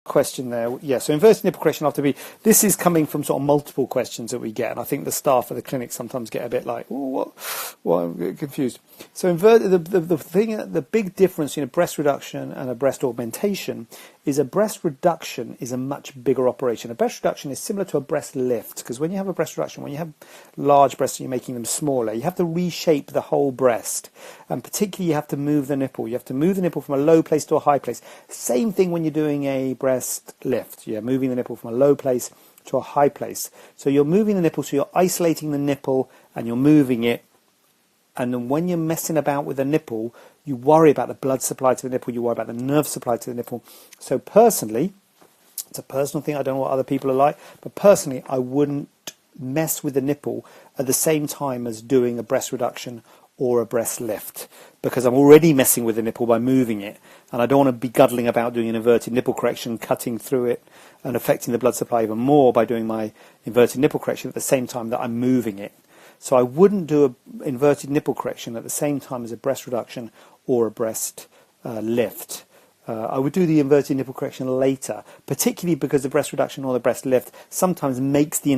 question there. Yeah, so inverted nipple correction after B. This is coming from sort of multiple questions that we get, and I think the staff at the clinic sometimes get a bit like, oh, what? I'm getting confused. So the big difference in a breast reduction and a breast augmentation is a breast reduction is a much bigger operation. A breast reduction is similar to a breast lift, because when you have a breast reduction, when you have large breasts and you're making them smaller, you have to reshape the whole breast, and particularly you have to move the nipple. You have to move the nipple from a low place to a high place. Same thing when you're doing a breast lift. You're moving the nipple from a low place to a high place. So you're moving the nipple, so you're isolating the nipple and you're moving it. And then when you're messing about with the nipple, you worry about the blood supply to the nipple, you worry about the nerve supply to the nipple. So personally, it's a personal thing, I don't know what other people are like, but personally I wouldn't mess with the nipple at the same time as doing a breast reduction or a breast lift, because I'm already messing with the nipple by moving it, and I don't want to be guddling about doing an inverted nipple correction, cutting through it and affecting the blood supply even more by doing my inverted nipple correction at the same time that I'm moving it. So I wouldn't do an inverted nipple correction at the same time as a breast reduction or a breast lift. I would do the inverted nipple correction later, particularly because the breast reduction or the breast lift sometimes makes the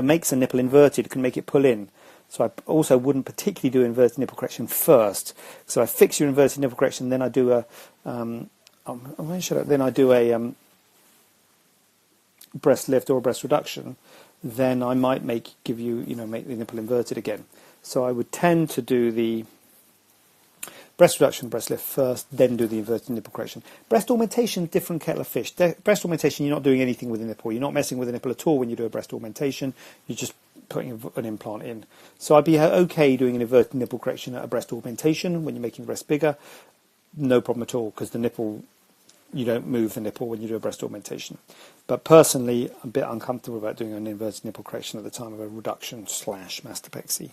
makes a nipple inverted, can make it pull in. So I also wouldn't particularly do inverted nipple correction first. So I fix your inverted nipple correction, then I do a breast lift or a breast reduction. Then I might make the nipple inverted again. So I would tend to do the breast reduction, breast lift first, then do the inverted nipple correction. Breast augmentation, different kettle of fish. Breast augmentation, you're not doing anything with the nipple. You're not messing with the nipple at all when you do a breast augmentation. You're just putting an implant in. So I'd be okay doing an inverted nipple correction at a breast augmentation when you're making the breast bigger. No problem at all, because the nipple, you don't move the nipple when you do a breast augmentation. But personally, I'm a bit uncomfortable about doing an inverted nipple correction at the time of a reduction / mastopexy.